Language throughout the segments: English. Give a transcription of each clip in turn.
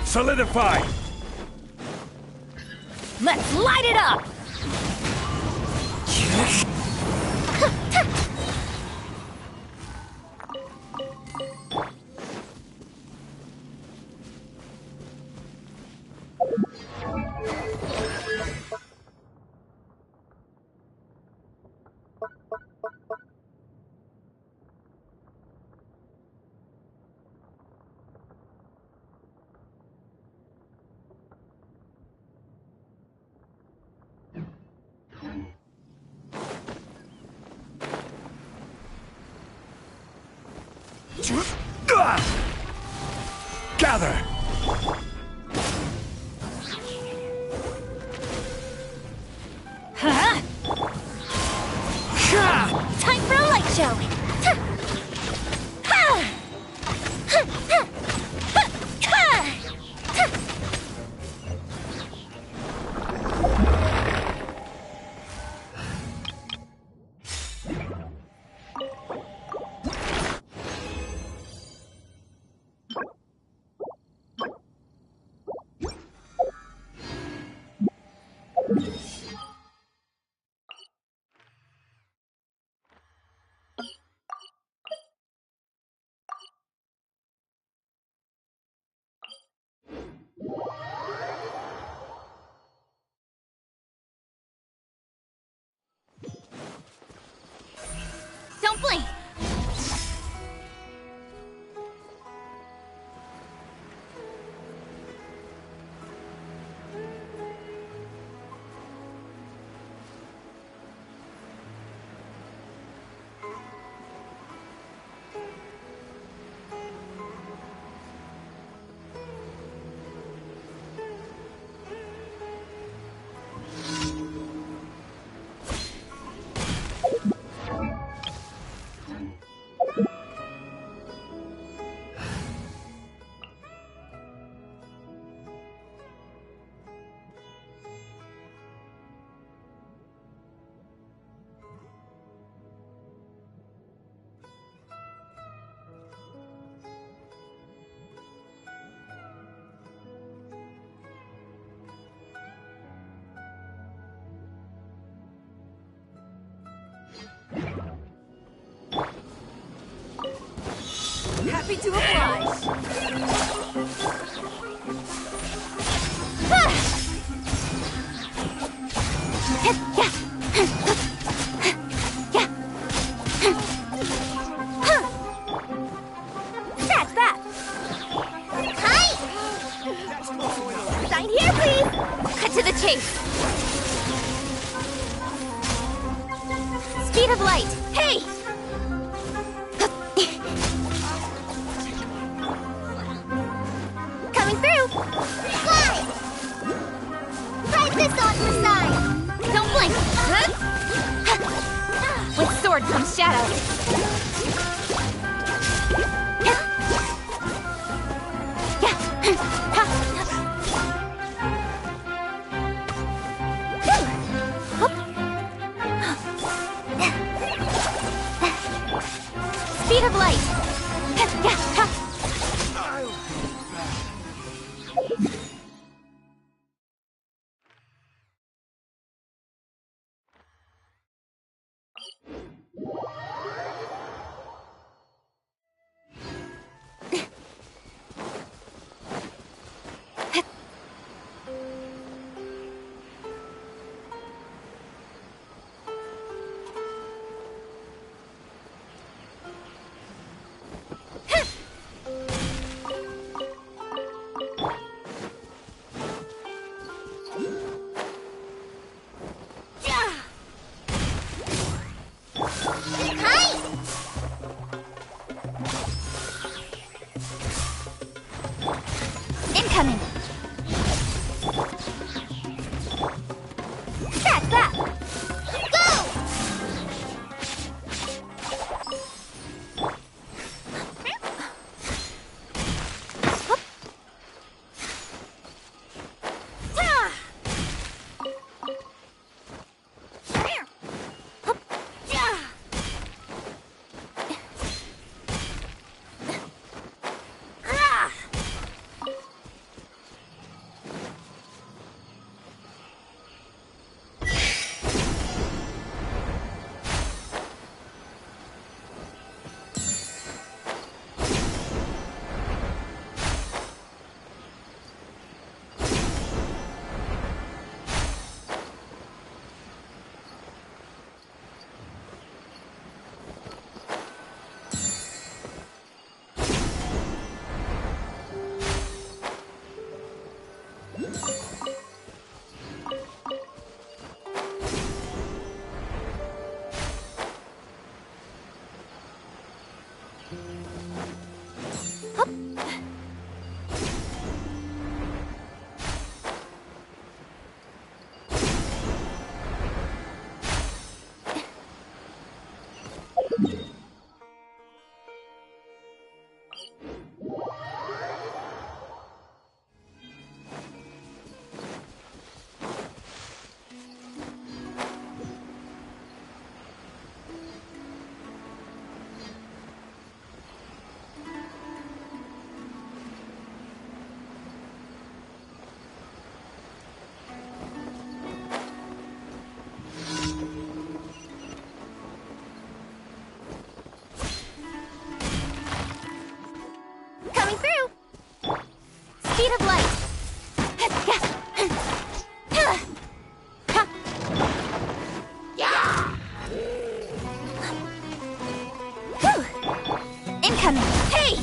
Solidify! Let's light it up! Gather! Huh? Time for a light show! happy to oblige. That's that. Hi! Sign here, please. Cut to the chase. Speed of light. Hey! Coming through. Fly! Try this on the side. Don't blink. With sword comes shadow. Speed of light. Incoming. That's that. Go! Speed of light. Incoming. Hey!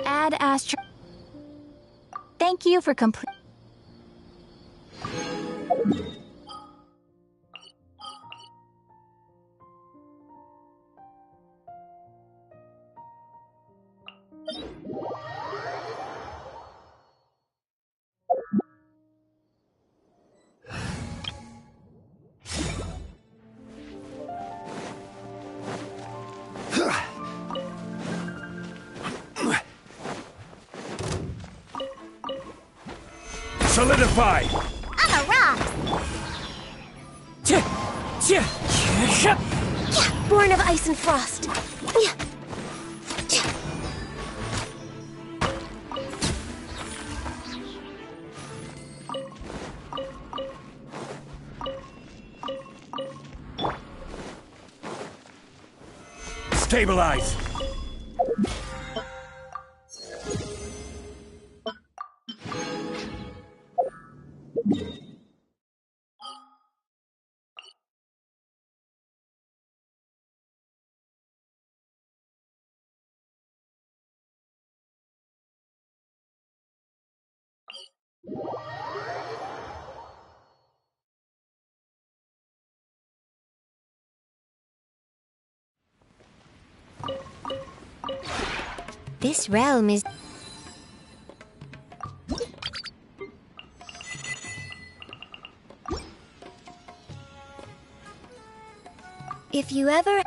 Add Astro. Thank you for complete. Solidify! On the rocks! Born of ice and frost. Stabilize! This realm is... If you ever...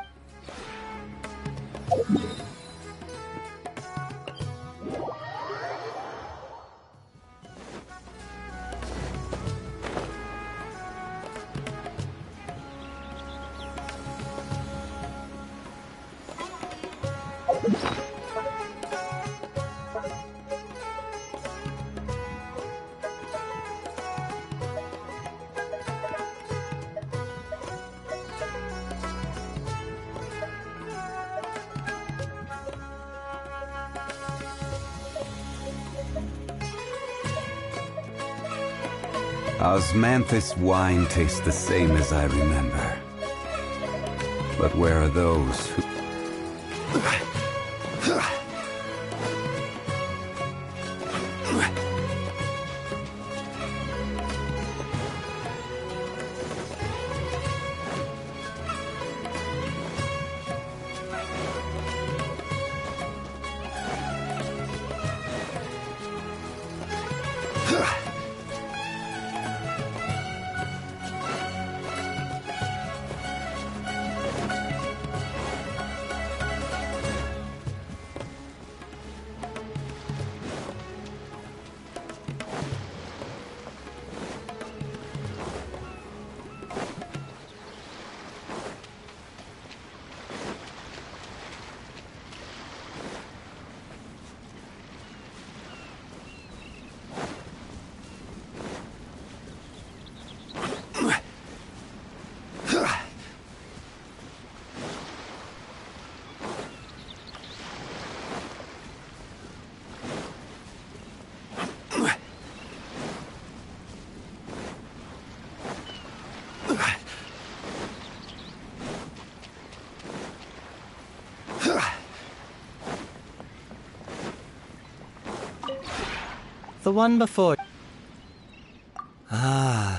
Osmanthus wine tastes the same as I remember. But where are those who... The one before. Ah.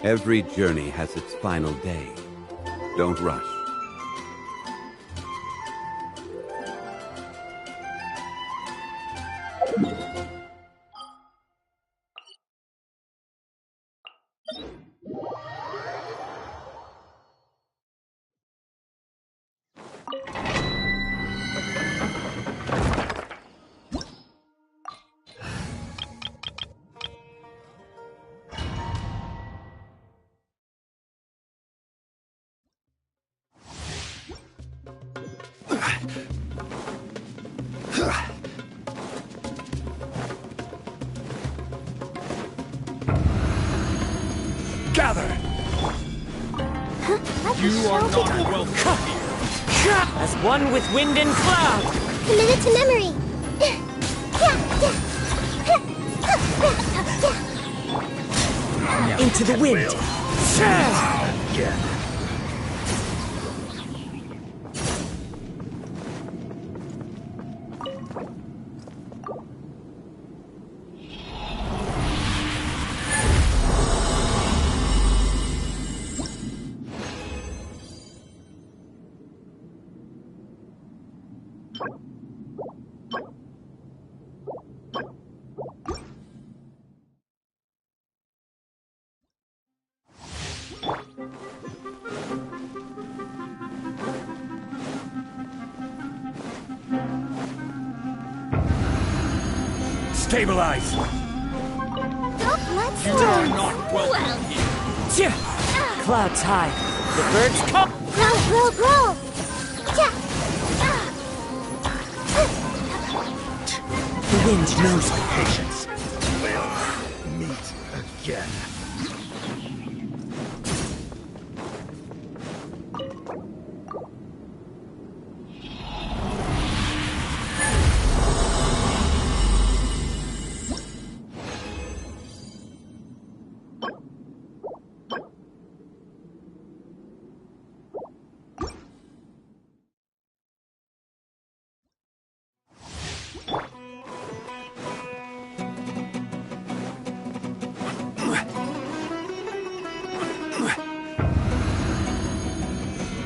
Every journey has its final day. Don't rush. Gather! You are not welcome. As one with wind and cloud! Committed to memory. Into the wind! Stabilize! Let's You are not welcome here. Clouds high. The birds come! Grow! The wind knows me. Patience. We'll meet again.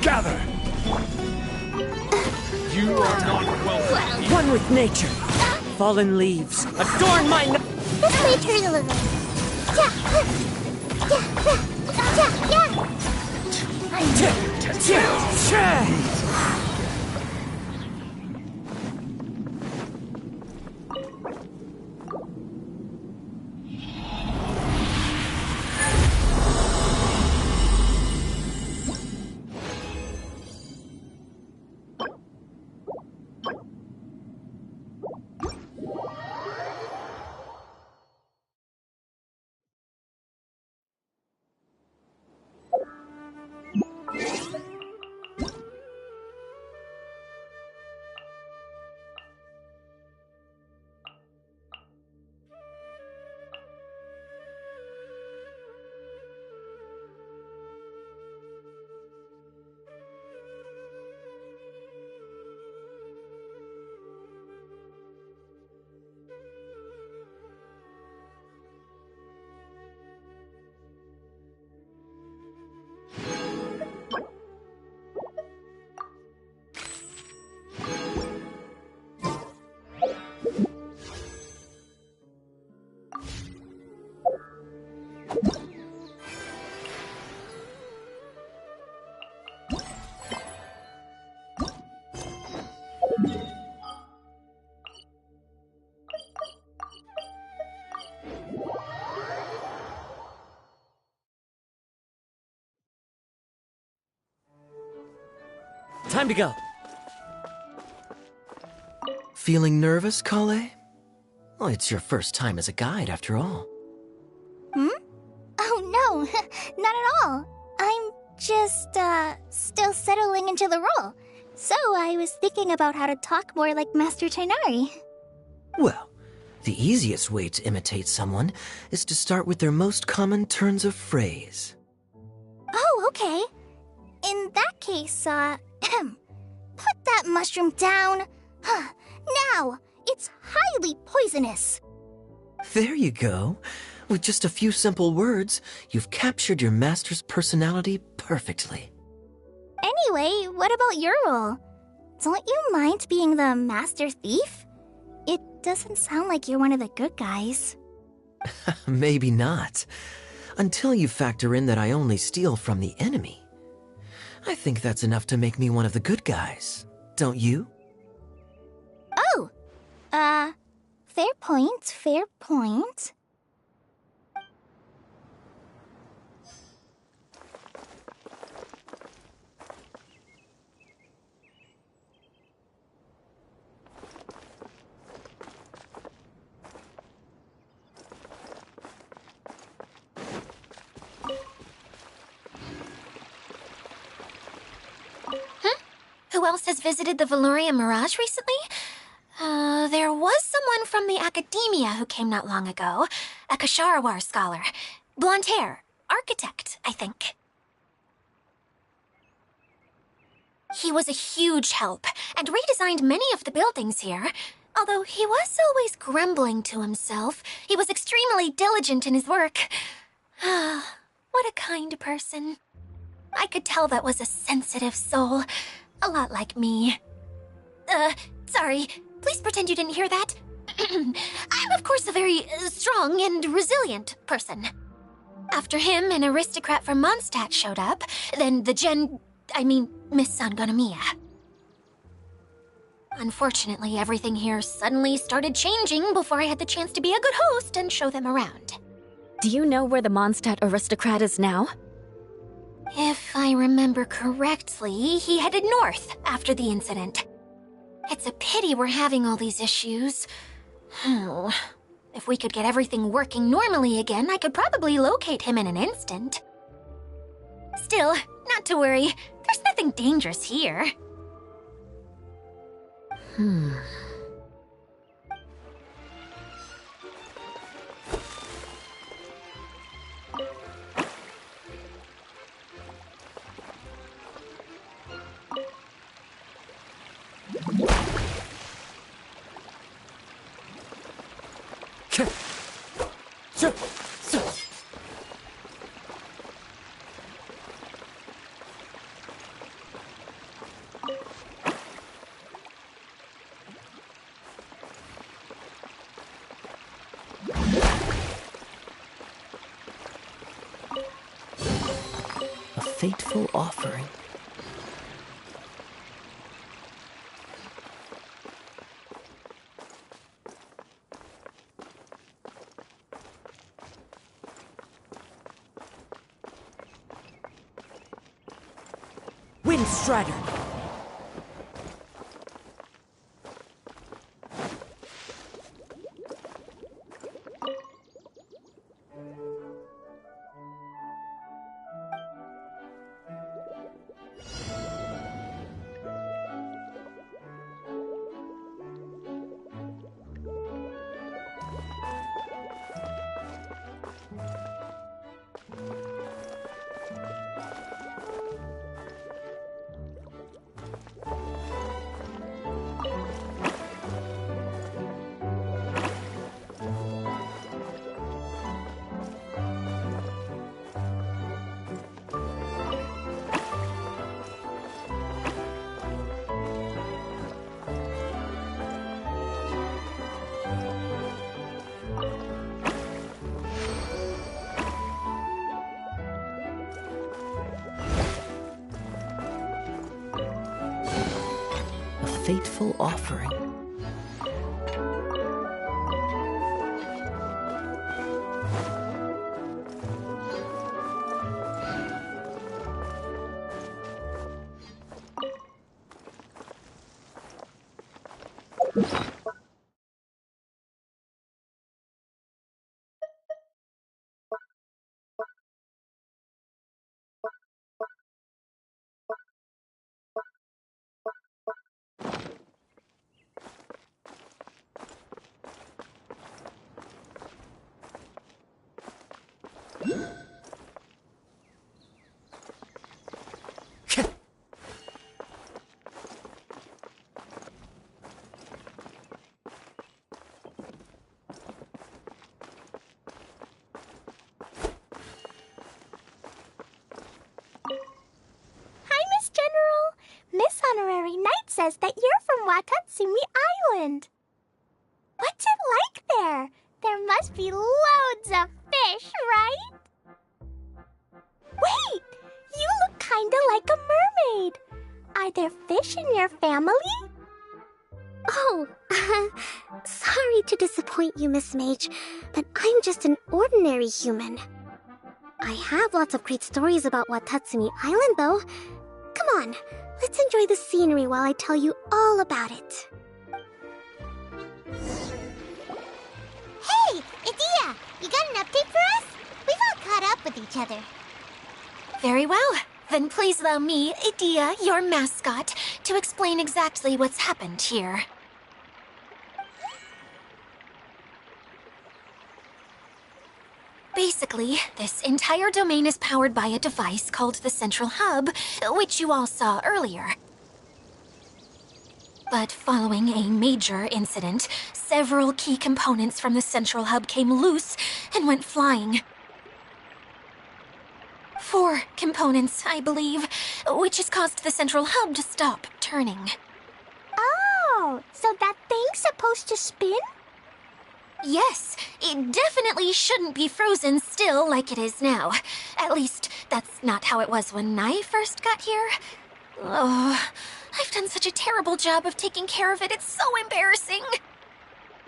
Gather! You are not welcome. One with nature. Fallen leaves. Adorn my... This may turn a little. Time to go. Feeling nervous, Kale? Well, it's your first time as a guide, after all. Oh no, not at all. I'm just, still settling into the role. So I was thinking about how to talk more like Master Tainari. Well, the easiest way to imitate someone is to start with their most common turns of phrase. Oh, okay. In that case, put that mushroom down. Now, it's highly poisonous. There you go. With just a few simple words, you've captured your master's personality perfectly. Anyway, what about your role? Don't you mind being the master thief? It doesn't sound like you're one of the good guys. Maybe not. Until you factor in that I only steal from the enemy. I think that's enough to make me one of the good guys. Don't you? Oh! Fair point, fair point. Who else has visited the Valoria Mirage recently? There was someone from the academia who came not long ago. A Kasharawar scholar. Blonde hair. Architect, I think. He was a huge help, and redesigned many of the buildings here. Although he was always grumbling to himself, he was extremely diligent in his work. What a kind person. I could tell that was a sensitive soul. A lot like me. Sorry. Please pretend you didn't hear that. I'm, of course, a very strong and resilient person. After him, an aristocrat from Mondstadt showed up, then Miss Sangonomiya. Unfortunately, everything here suddenly started changing before I had the chance to be a good host and show them around. Do you know where the Mondstadt aristocrat is now? If I remember correctly, he headed north after the incident. It's a pity we're having all these issues. If we could get everything working normally again, I could probably locate him in an instant. Still, not to worry. There's nothing dangerous here. A fateful offering. Windstrider! Fateful offering. honorary knight says that you're from Watatsumi Island. What's it like there? There must be loads of fish, right? Wait! You look kinda like a mermaid. Are there fish in your family? Oh, sorry to disappoint you, Miss Mage, but I'm just an ordinary human. I have lots of great stories about Watatsumi Island, though. Come on, let's enjoy the scenery while I tell you all about it. Hey, Idia! You got an update for us? We've all caught up with each other. Very well. Then please allow me, Idia, your mascot, to explain exactly what's happened here. Basically, this entire domain is powered by a device called the Central Hub, which you all saw earlier. But following a major incident, several key components from the Central Hub came loose and went flying. 4 components, I believe, which has caused the Central Hub to stop turning. Oh, so that thing's supposed to spin? Yes, it definitely shouldn't be frozen still like it is now. At least, that's not how it was when I first got here. Oh, I've done such a terrible job of taking care of it, it's so embarrassing.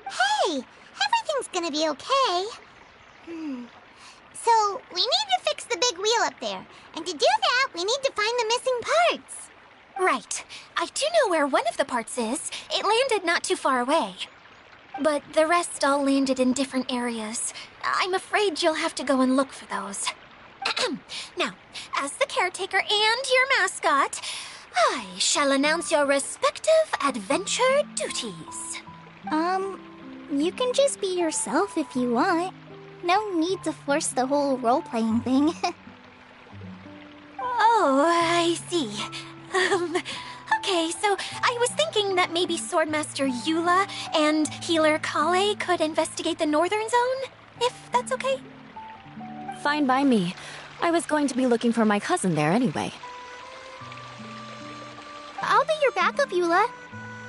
Hey, everything's gonna be okay. So, we need to fix the big wheel up there. And to do that, we need to find the missing parts. Right. I do know where one of the parts is. It landed not too far away. But the rest all landed in different areas. I'm afraid you'll have to go and look for those. Now, as the caretaker and your mascot, I shall announce your respective adventure duties. You can just be yourself if you want. No need to force the whole role-playing thing. Oh, I see. Okay, so I was thinking that maybe Swordmaster Eula and Healer Kale could investigate the Northern Zone, if that's okay? Fine by me. I was going to be looking for my cousin there anyway. I'll be your backup, Eula.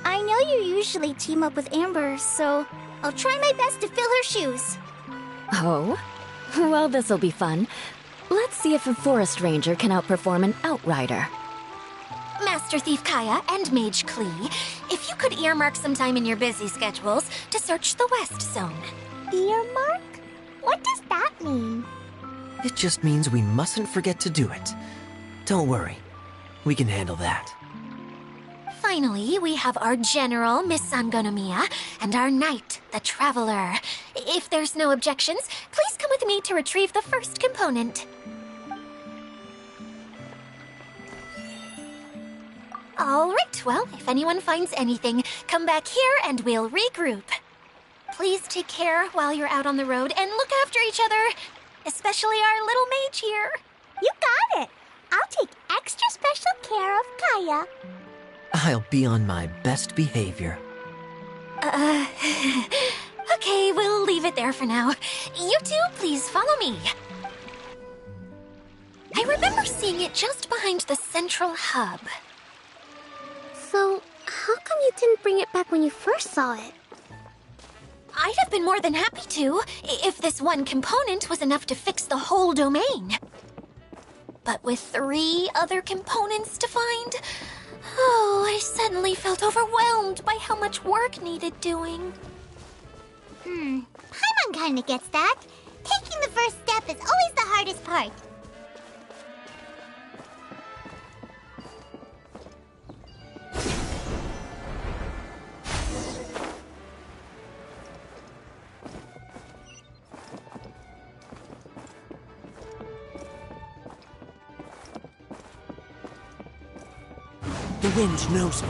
I know you usually team up with Amber, so I'll try my best to fill her shoes. Oh? Well, this'll be fun. Let's see if a forest ranger can outperform an outrider. Master Thief Kaya and Mage Klee, if you could earmark some time in your busy schedules to search the West Zone. Earmark? What does that mean? It just means we mustn't forget to do it. Don't worry. We can handle that. Finally, we have our General, Miss Sangonomiya, and our Knight, the Traveler. If there's no objections, please come with me to retrieve the first component. All right, well, if anyone finds anything, come back here and we'll regroup. Please take care while you're out on the road and look after each other, especially our little mage here. You got it. I'll take extra special care of Kaya. I'll be on my best behavior. Okay, we'll leave it there for now. You two, please follow me. I remember seeing it just behind the Central Hub. So, how come you didn't bring it back when you first saw it? I'd have been more than happy to, if this one component was enough to fix the whole domain. But with 3 other components to find, oh, I suddenly felt overwhelmed by how much work needed doing. Paimon kinda gets that. Taking the first step is always the hardest part. The wind knows me.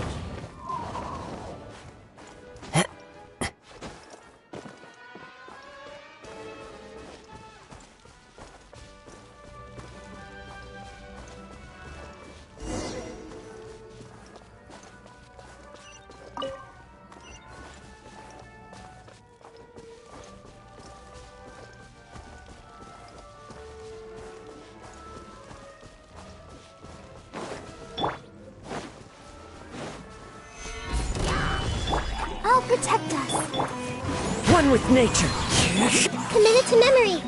protect us. One with nature. Committed to memory.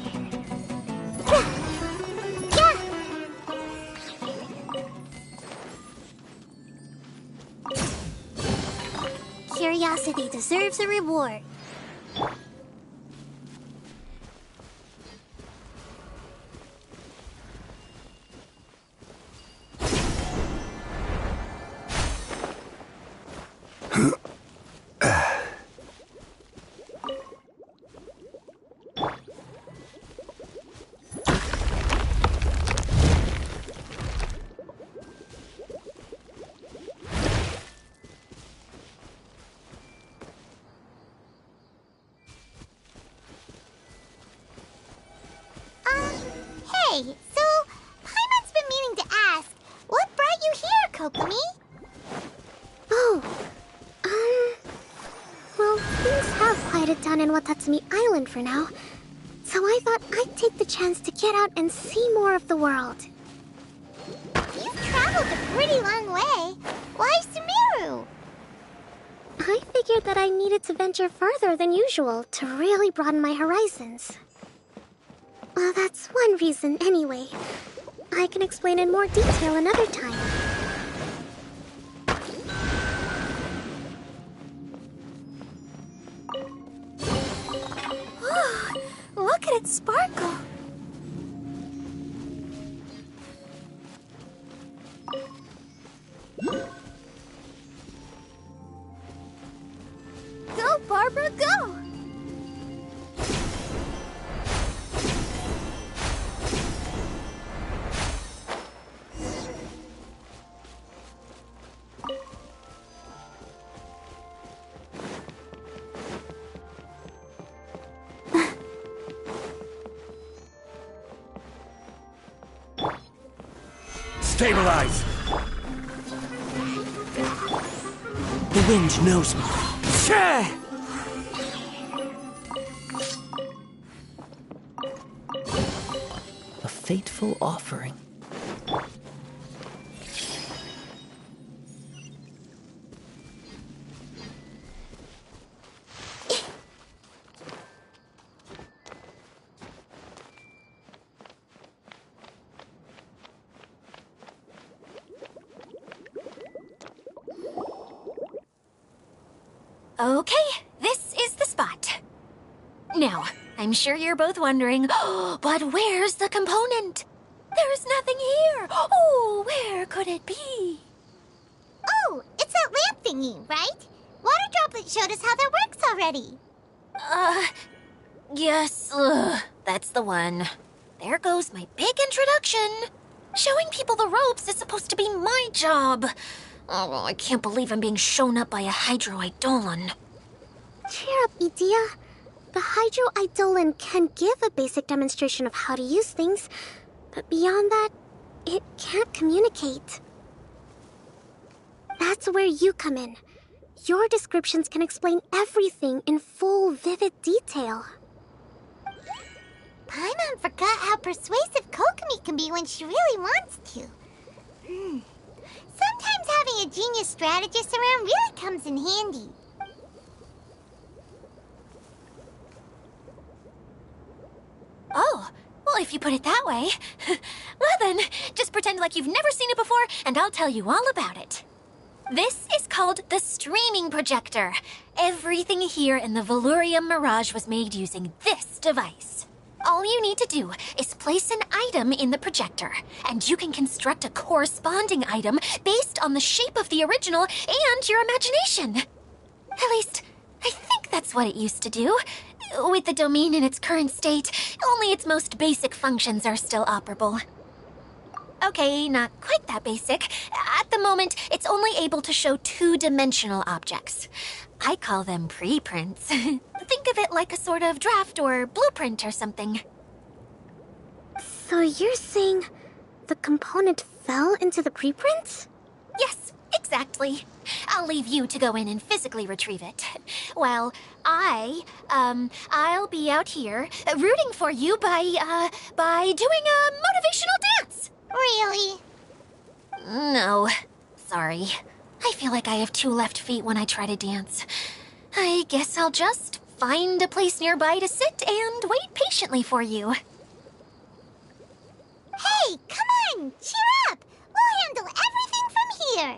Yeah. Curiosity deserves a reward. Hey, so Paimon's been meaning to ask, what brought you here, Kokomi? Oh, well, things have quieted down in Watatsumi Island for now. So I thought I'd take the chance to get out and see more of the world. You've traveled a pretty long way. Why Sumeru? I figured that I needed to venture further than usual to really broaden my horizons. Well, that's one reason anyway. I can explain in more detail another time. Look at it sparkle. Go, Barbara, go! Stabilize! The wind knows me. Shah! A fateful offering. Okay, this is the spot. Now, I'm sure you're both wondering, but where's the component? There's nothing here. Oh, where could it be? Oh, it's that lamp thingy, right? Water Droplet showed us how that works already. Yes, that's the one. There goes my big introduction. Showing people the ropes is supposed to be my job. Oh, I can't believe I'm being shown up by a Hydro-Eidolon. Cheer up, Idia. The Hydro-Eidolon can give a basic demonstration of how to use things, but beyond that, it can't communicate. That's where you come in. Your descriptions can explain everything in full, vivid detail. Paimon forgot how persuasive Kokomi can be when she really wants to. Sometimes having a genius strategist around really comes in handy. Oh, well, if you put it that way. Well then, just pretend like you've never seen it before, and I'll tell you all about it. This is called the streaming projector. Everything here in the Valurium Mirage was made using this device. All you need to do is place an item in the projector, and you can construct a corresponding item based on the shape of the original and your imagination. At least, I think that's what it used to do. With the domain in its current state, only its most basic functions are still operable. Okay, not quite that basic. At the moment, it's only able to show two-dimensional objects. I call them preprints. Think of it like a sort of draft or blueprint or something. So you're saying the component fell into the preprints? Yes, exactly. I'll leave you to go in and physically retrieve it. While I'll be out here rooting for you by doing a motivational dance. Really? No, sorry. I feel like I have two left feet when I try to dance. I guess I'll just find a place nearby to sit and wait patiently for you. Hey, come on! Cheer up! We'll handle everything from here!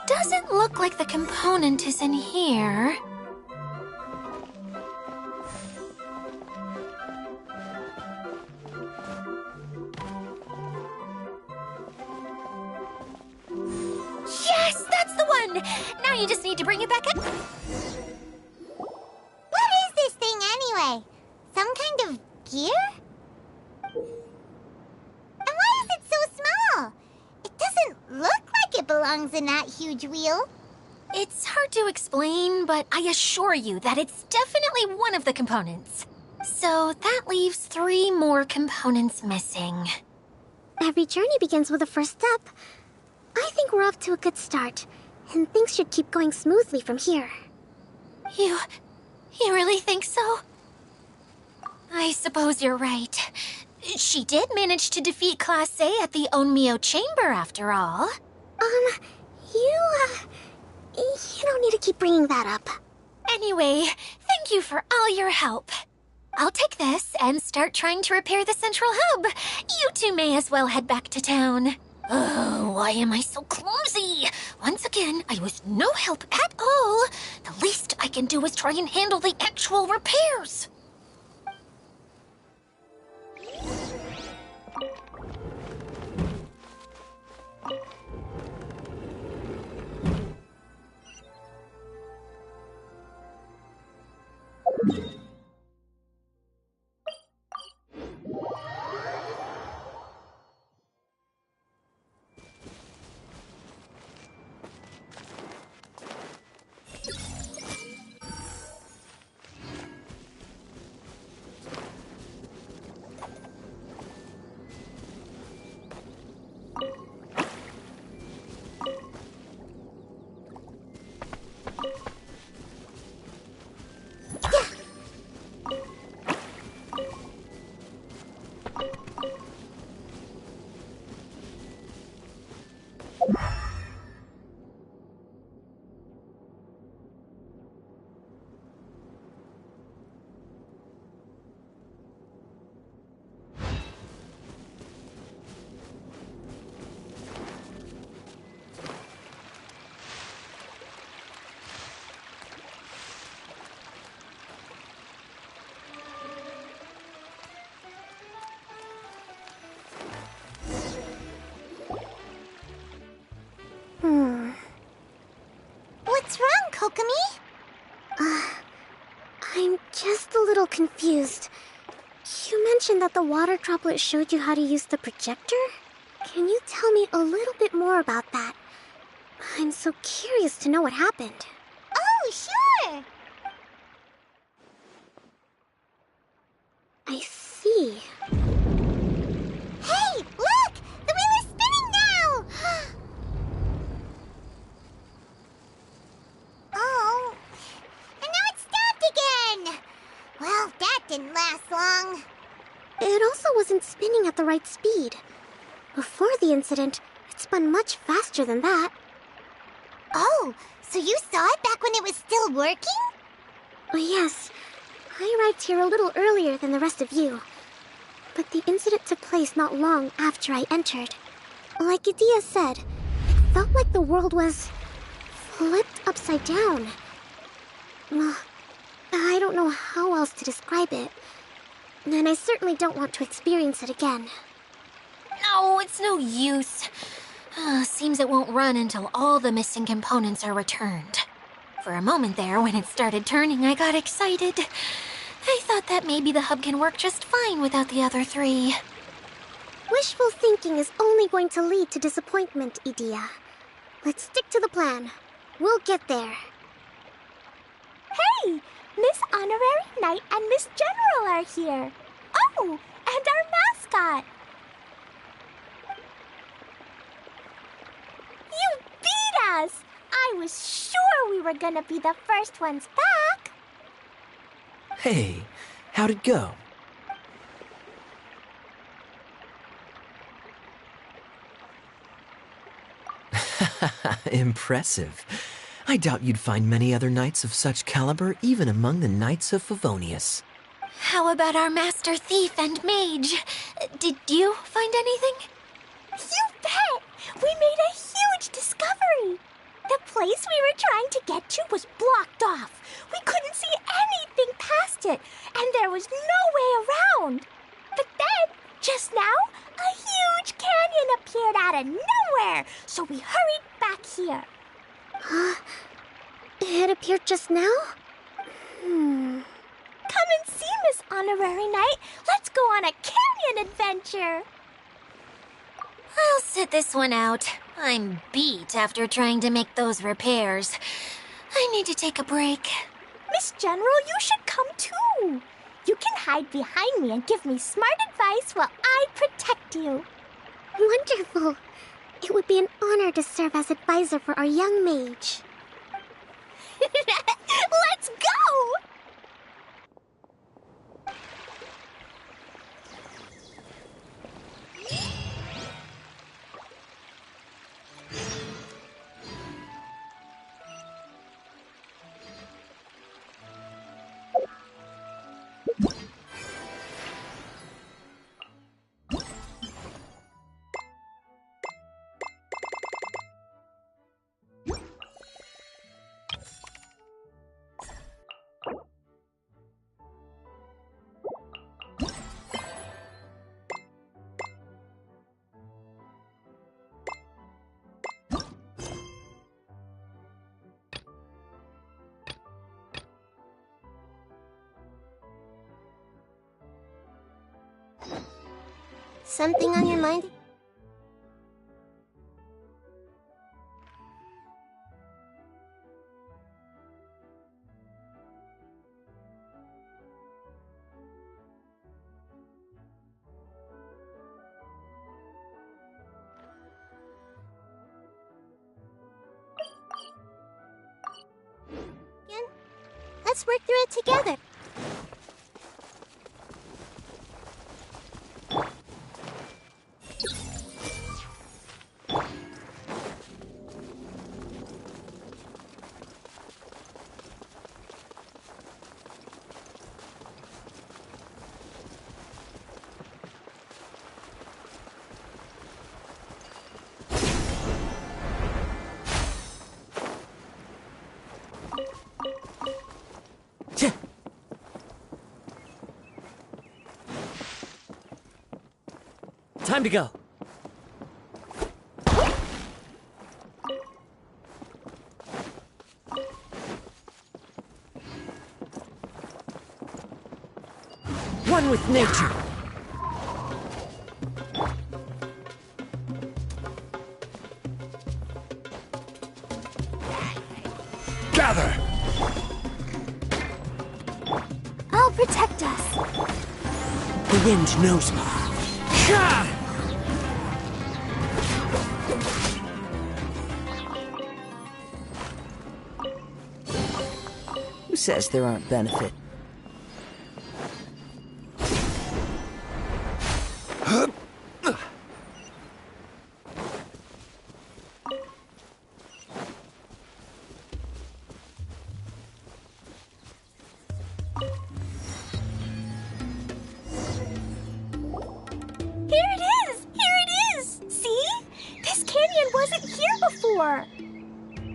Doesn't look like the component is in here. Yes, that's the one! Now you just need to bring it back up. What is this thing anyway? Some kind of gear? And why is it so small? It doesn't look like it belongs in that huge wheel. It's hard to explain, but I assure you that it's definitely one of the components. So that leaves 3 more components missing. Every journey begins with a first step. I think we're off to a good start, and things should keep going smoothly from here. You really think so? I suppose you're right. She did manage to defeat Class A at the Onmyo Chamber, after all. You don't need to keep bringing that up. Anyway, thank you for all your help. I'll take this and start trying to repair the central hub. You two may as well head back to town. Oh, why am I so clumsy? Once again, I was no help at all. The least I can do is try and handle the actual repairs. What's wrong, Kokomi? I'm just a little confused. You mentioned that the water droplet showed you how to use the projector? Can you tell me a little bit more about that? I'm so curious to know what happened. Oh, sure! I see. Hey, look! The wheel is spinning now! Oh, and now it's stopped again! Well, that didn't last long. It also wasn't spinning at the right speed. Before the incident, it spun much faster than that. Oh, so you saw it back when it was still working? Oh, yes. I arrived here a little earlier than the rest of you. But the incident took place not long after I entered. Like Idia said, it felt like the world was flipped upside down. Well, I don't know how else to describe it. And I certainly don't want to experience it again. No, it's no use. Seems it won't run until all the missing components are returned. For a moment there, when it started turning, I got excited. I thought that maybe the hub can work just fine without the other three. Wishful thinking is only going to lead to disappointment, Idia. Let's stick to the plan. We'll get there. Hey! Miss Honorary Knight and Miss General are here. Oh, and our mascot. You beat us! I was sure we were gonna be the first ones back. Hey, how'd it go? Impressive. I doubt you'd find many other knights of such caliber even among the Knights of Favonius. How about our master thief and mage? Did you find anything? You bet! We made a huge discovery. The place we were trying to get to was blocked off. We couldn't see anything past it, and there was no way around. But then, just now, a huge canyon appeared out of nowhere, so we hurried back here. It appeared just now? Come and see, Miss Honorary Knight. Let's go on a canyon adventure. I'll sit this one out. I'm beat after trying to make those repairs. I need to take a break. Miss General, you should come too. You can hide behind me and give me smart advice while I protect you. Wonderful. It would be an honor to serve as advisor for our young mage. Let's go! Something on your mind? Let's work through it together. Time to go. One with nature. Gather! I'll protect us. The wind knows me. Who says there aren't benefits?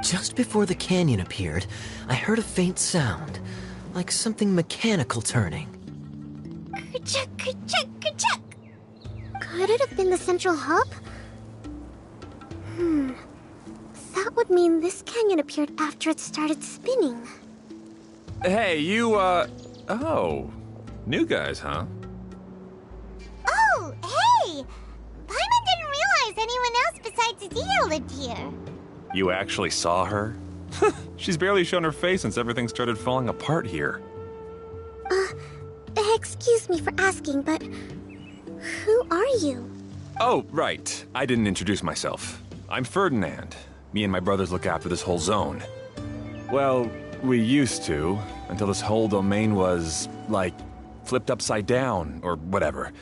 Just before the canyon appeared, I heard a faint sound, like something mechanical turning. Ka-chuck, ka-chuck, ka-chuck. Could it have been the central hub? That would mean this canyon appeared after it started spinning. Hey, you, Oh, new guys, huh? Oh, hey! Paimon didn't realize anyone else besides Adia lived here. You actually saw her? She's barely shown her face since everything started falling apart here. Excuse me for asking, but who are you? Oh, right. I didn't introduce myself. I'm Ferdinand. Me and my brothers look after this whole zone. Well, we used to, until this whole domain was, like, flipped upside down, or whatever.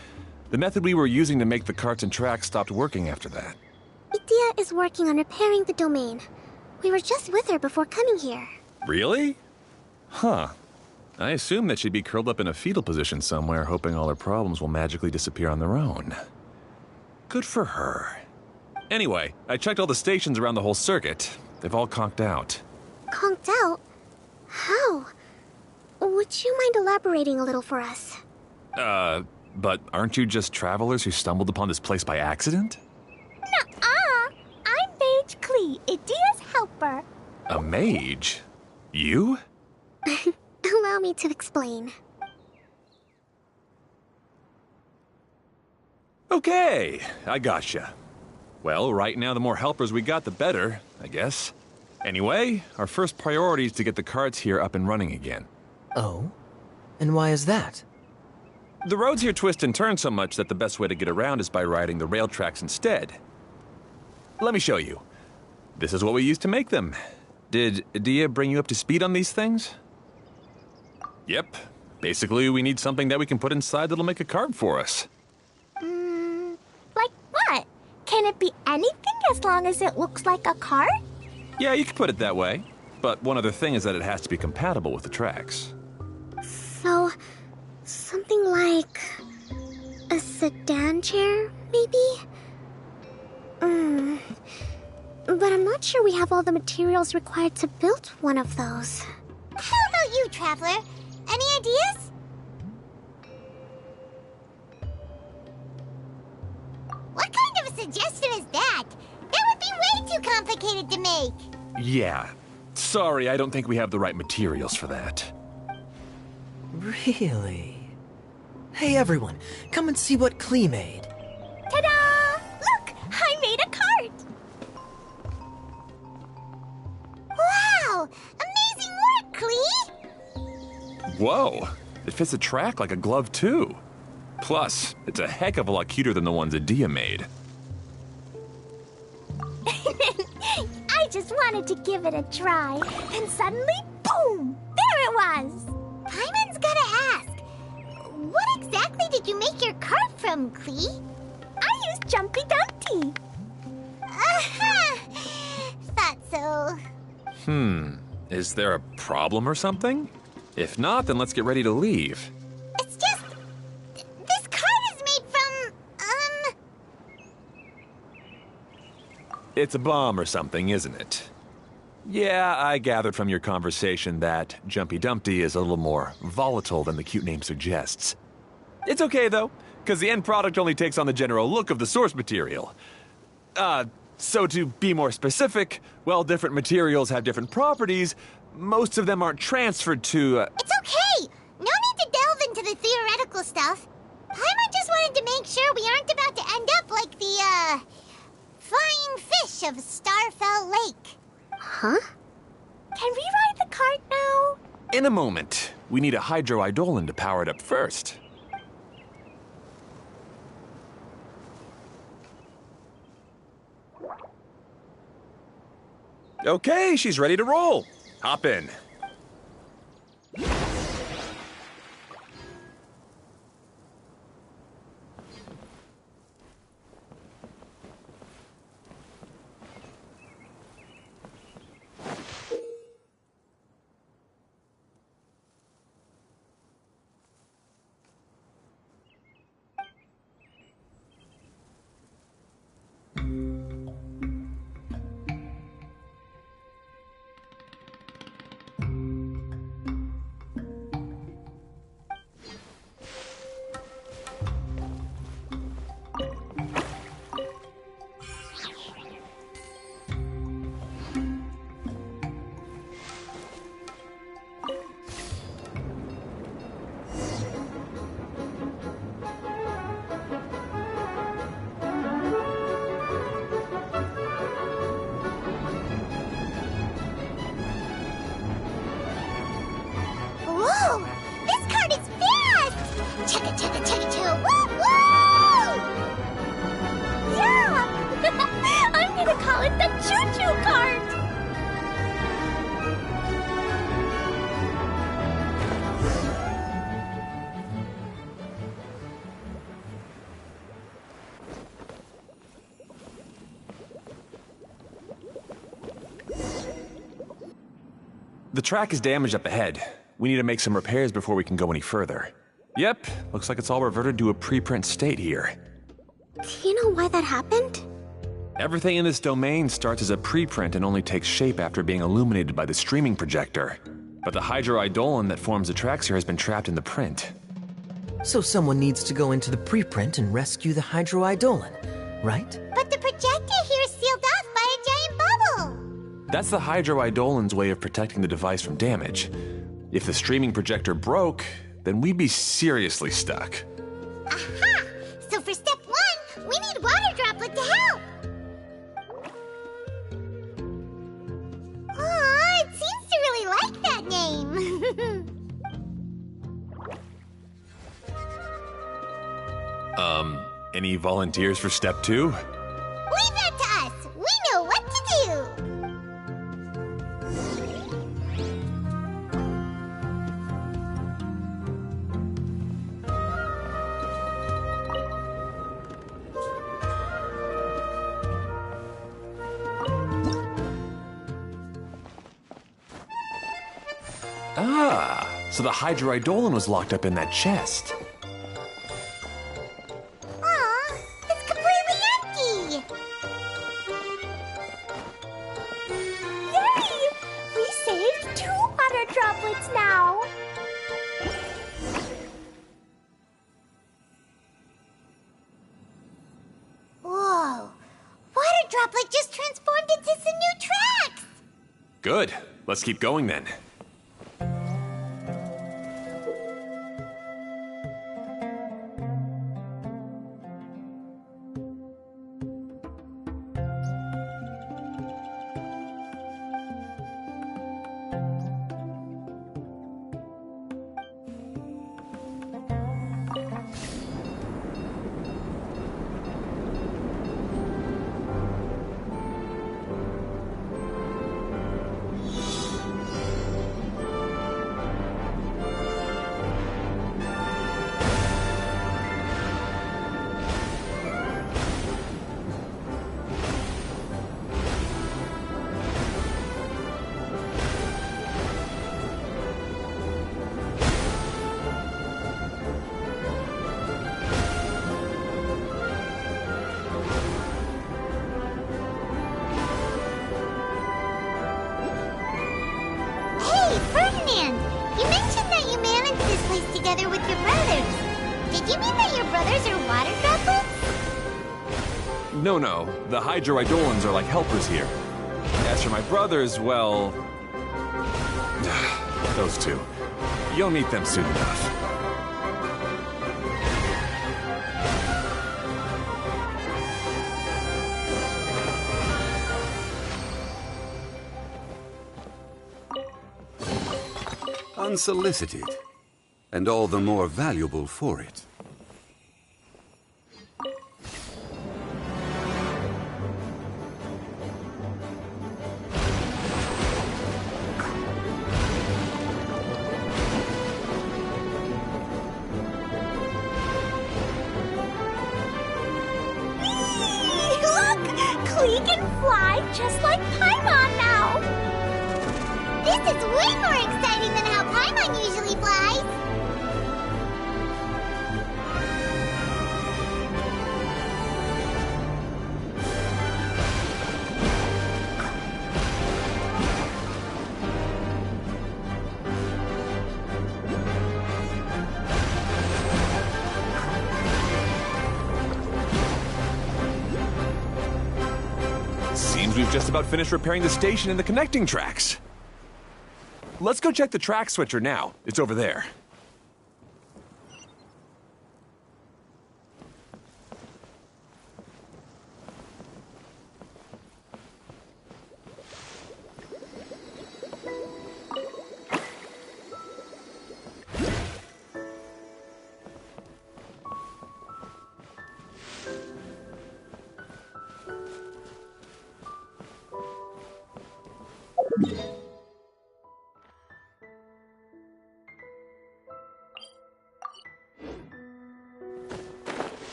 The method we were using to make the carts and tracks stopped working after that. Idia is working on repairing the domain. We were just with her before coming here. Really? Huh. I assume that she'd be curled up in a fetal position somewhere, hoping all her problems will magically disappear on their own. Good for her. Anyway, I checked all the stations around the whole circuit. They've all conked out. Conked out? How? Would you mind elaborating a little for us? But aren't you just travelers who stumbled upon this place by accident? Nuh-uh! I'm Mage Klee, Idia's helper. A mage? You? Allow me to explain. Okay, I gotcha. Well, right now the more helpers we got, the better, I guess. Anyway, our first priority is to get the carts here up and running again. Oh? And why is that? The roads here twist and turn so much that the best way to get around is by riding the rail tracks instead. Let me show you. This is what we used to make them. Did Adia bring you up to speed on these things? Yep. Basically, we need something that we can put inside that'll make a cart for us. Like what? Can it be anything as long as it looks like a cart? Yeah, you could put it that way. But one other thing is that it has to be compatible with the tracks. So, something like a sedan chair, maybe? But I'm not sure we have all the materials required to build one of those. How about you, Traveler? Any ideas? What kind of a suggestion is that? That would be way too complicated to make. Yeah. Sorry, I don't think we have the right materials for that. Really? Hey everyone, come and see what Klee made. Ta-da! Look! I made a cart! Wow! Amazing work, Klee! Whoa! It fits a track like a glove, too. Plus, it's a heck of a lot cuter than the ones Adia made. I just wanted to give it a try, and suddenly, boom! There it was! Paimon's gotta ask, what exactly did you make your cart from, Klee? I used Jumpy Dumpty. Aha! Thought so. Is there a problem or something? If not, then let's get ready to leave. It's just... this cart is made from, It's a bomb or something, isn't it? Yeah, I gathered from your conversation that Jumpy Dumpty is a little more volatile than the cute name suggests. It's okay, though, because the end product only takes on the general look of the source material. So to be more specific, while different materials have different properties, most of them aren't transferred to, It's okay! No need to delve into the theoretical stuff. Paimon just wanted to make sure we aren't about to end up like the, flying fish of Starfell Lake. Huh? Can we ride the cart now? In a moment. We need a hydroidolin to power it up first. Okay, she's ready to roll. Hop in. Chugga chugga chugga chugga woo woo! Yeah! I'm gonna call it the choo-choo cart! The track is damaged up ahead. We need to make some repairs before we can go any further. Yep, looks like it's all reverted to a preprint state here. Do you know why that happened? Everything in this domain starts as a preprint and only takes shape after being illuminated by the streaming projector. But the hydroidolin that forms the tracks here has been trapped in the print. So someone needs to go into the preprint and rescue the hydroidolin, right? But the projector here is sealed off by a giant bubble! That's the hydroidolin's way of protecting the device from damage. If the streaming projector broke, then we'd be seriously stuck. Aha! So for step 1, we need water droplet to help! Aw, it seems to really like that name! Any volunteers for step 2? Leave that to us! We know what to do! Ah, so the hydroidolin was locked up in that chest. Aw, it's completely empty! Yay! We saved 2 water droplets now! Whoa! Water droplet just transformed into some new tracks! Good. Let's keep going then. Hey, Ferdinand! You mentioned that you managed this place together with your brothers. Did you mean that your brothers are water droplets? No. The hydroidolins are like helpers here. As for my brothers, well... those two. You'll meet them soon enough. Unsolicited, and all the more valuable for it. Look! Klee can fly just like Paimon now! This is way more exciting than how Paimon usually flies! Seems we've just about finished repairing the station and the connecting tracks. Let's go check the track switcher now. It's over there.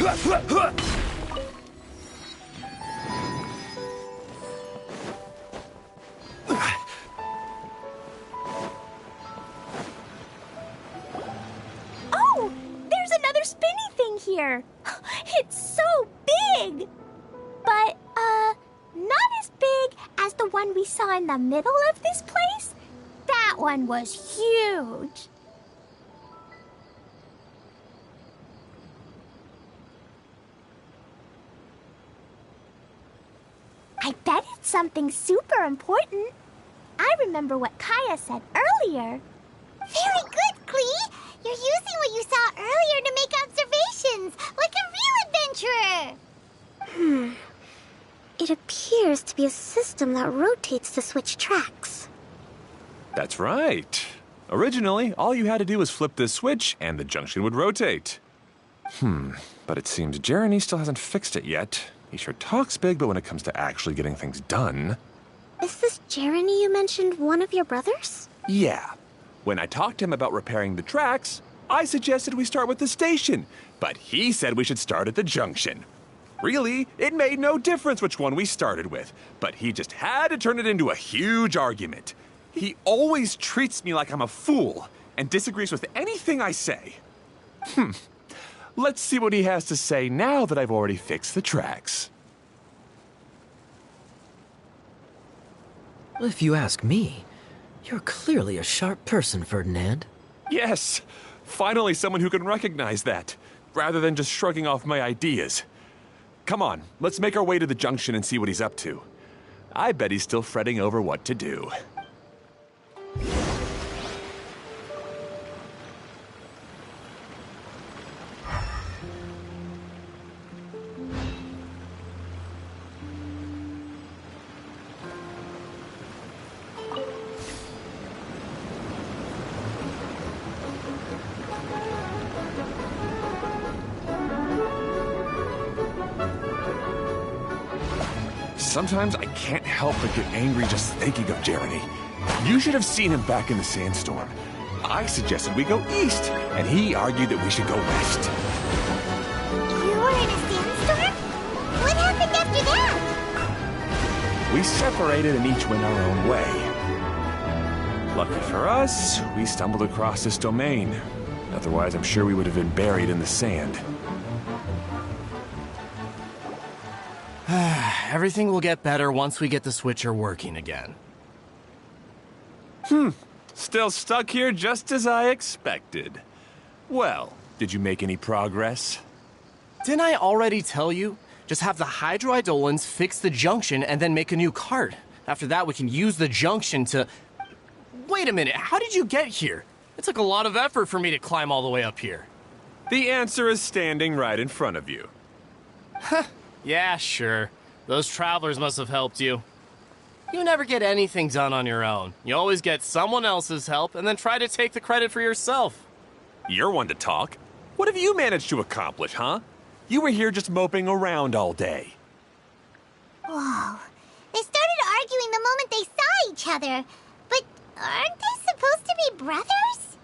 Oh, there's another spinny thing here. It's so big. But, not as big as the one we saw in the middle of this place. That one was huge. I bet it's something super important. I remember what Kaya said earlier. Very good, Klee! You're using what you saw earlier to make observations, like a real adventurer! It appears to be a system that rotates to switch tracks. That's right. Originally, all you had to do was flip this switch and the junction would rotate. But it seems Jeremy still hasn't fixed it yet. He sure talks big, but when it comes to actually getting things done... Is this Jeremy you mentioned one of your brothers? Yeah. When I talked to him about repairing the tracks, I suggested we start with the station, but he said we should start at the junction. Really, it made no difference which one we started with, but he just had to turn it into a huge argument. He always treats me like I'm a fool and disagrees with anything I say. Let's see what he has to say now that I've already fixed the tracks. If you ask me, you're clearly a sharp person, Ferdinand. Yes, finally someone who can recognize that, rather than just shrugging off my ideas. Come on, let's make our way to the junction and see what he's up to. I bet he's still fretting over what to do. Sometimes I can't help but get angry just thinking of Jeremy. You should have seen him back in the sandstorm. I suggested we go east, and he argued that we should go west. You were in a sandstorm? What happened after that? We separated and each went our own way. Lucky for us, we stumbled across this domain. Otherwise, I'm sure we would have been buried in the sand. Everything will get better once we get the switcher working again. Still stuck here just as I expected. Well, did you make any progress? Didn't I already tell you? Just have the hydroidolins fix the junction and then make a new cart. After that, we can use the junction to... Wait a minute, how did you get here? It took a lot of effort for me to climb all the way up here. The answer is standing right in front of you. Yeah, sure. Those travelers must have helped you. You never get anything done on your own. You always get someone else's help and then try to take the credit for yourself. You're one to talk. What have you managed to accomplish, huh? You were here just moping around all day. Whoa. They started arguing the moment they saw each other. But aren't they supposed to be brothers?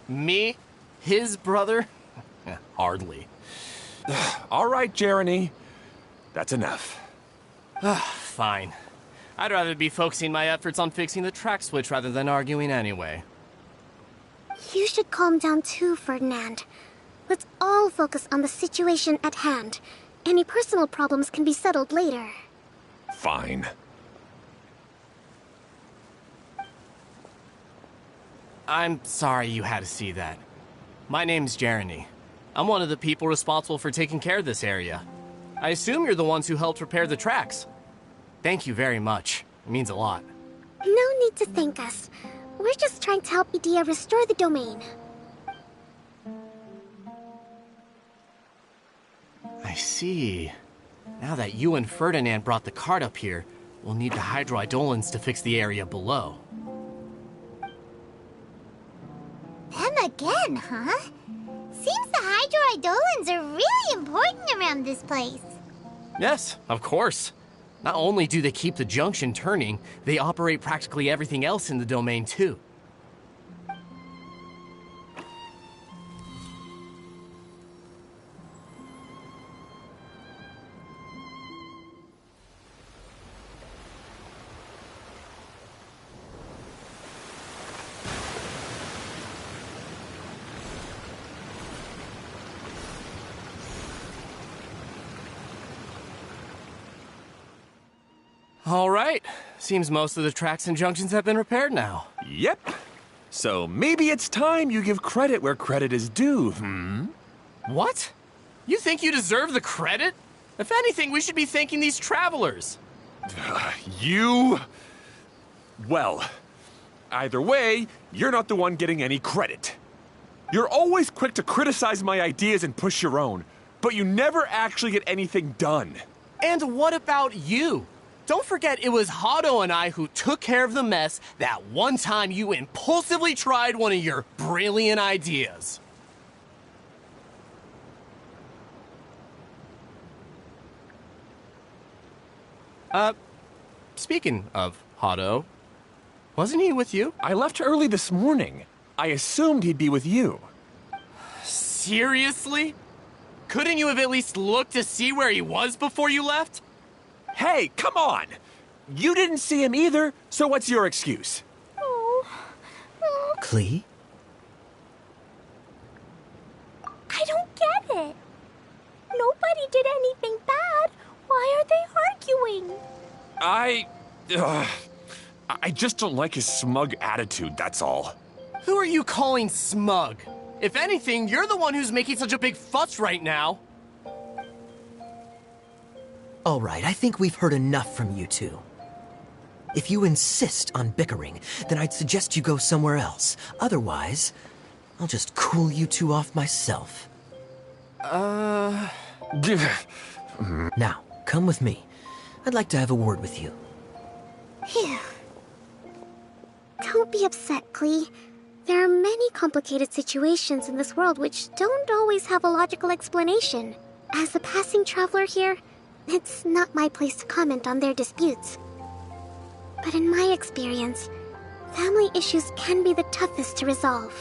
Me? His brother? Hardly. All right, Jeremy. That's enough. Fine. I'd rather be focusing my efforts on fixing the track switch rather than arguing anyway. You should calm down too, Ferdinand. Let's all focus on the situation at hand. Any personal problems can be settled later. Fine. I'm sorry you had to see that. My name's Jeremy. I'm one of the people responsible for taking care of this area. I assume you're the ones who helped repair the tracks. Thank you very much. It means a lot. No need to thank us. We're just trying to help Edea restore the domain. I see. Now that you and Ferdinand brought the cart up here, we'll need the hydroidolins to fix the area below. Them again, huh? Seems the hydroidolins are really important around this place. Yes, of course. Not only do they keep the junction turning, they operate practically everything else in the domain too. All right. Seems most of the tracks and junctions have been repaired now. Yep. So maybe it's time you give credit where credit is due, What? You think you deserve the credit? If anything, we should be thanking these travelers. You... Well, either way, you're not the one getting any credit. You're always quick to criticize my ideas and push your own, but you never actually get anything done. And what about you? Don't forget it was Hado and I who took care of the mess that one time you impulsively tried one of your brilliant ideas. Speaking of Hado, wasn't he with you? I left early this morning. I assumed he'd be with you. Seriously? Couldn't you have at least looked to see where he was before you left? Hey, come on! You didn't see him either, so what's your excuse? Klee? I don't get it. Nobody did anything bad. Why are they arguing? I just don't like his smug attitude, that's all. Who are you calling smug? If anything, you're the one who's making such a big fuss right now. All right, I think we've heard enough from you two. If you insist on bickering, then I'd suggest you go somewhere else. Otherwise, I'll just cool you two off myself. Now, Now, come with me. I'd like to have a word with you. Phew. Don't be upset, Klee. There are many complicated situations in this world which don't always have a logical explanation. As a passing traveler here, it's not my place to comment on their disputes. But in my experience, family issues can be the toughest to resolve.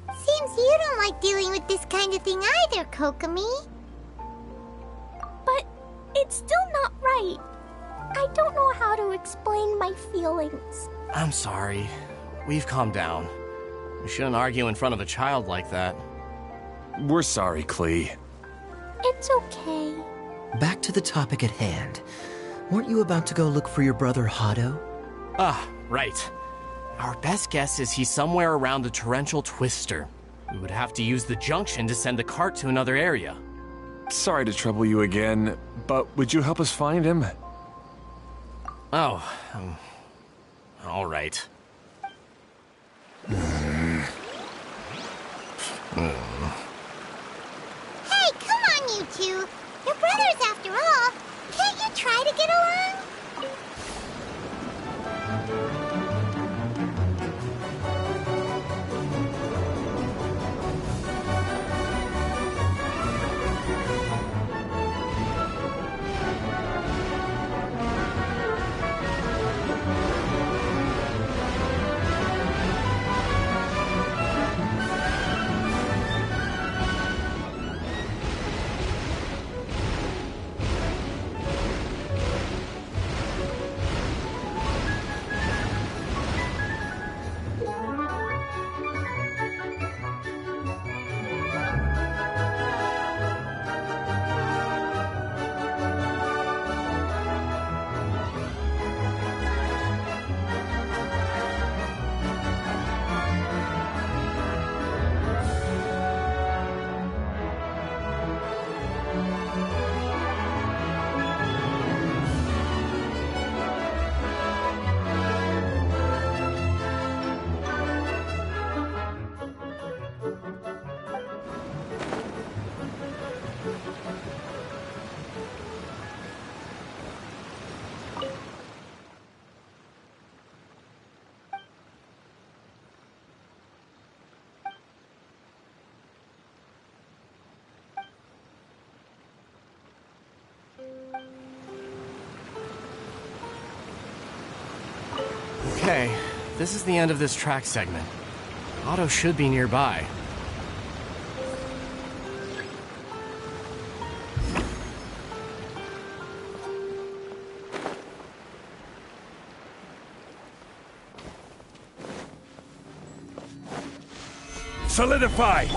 Seems you don't like dealing with this kind of thing either, Kokomi. But it's still not right. I don't know how to explain my feelings. I'm sorry. We've calmed down. We shouldn't argue in front of a child like that. we're sorry, Klee. It's okay. Back to the topic at hand. Weren't you about to go look for your brother Hado? Ah, right. Our best guess is he's somewhere around the torrential twister. We would have to use the junction to send the cart to another area. Sorry to trouble you again, but would you help us find him? Oh, all right. Hey, come on, you two. You're brothers after all. Can't you try to get along? Okay, this is the end of this track segment. Otto should be nearby. Solidify!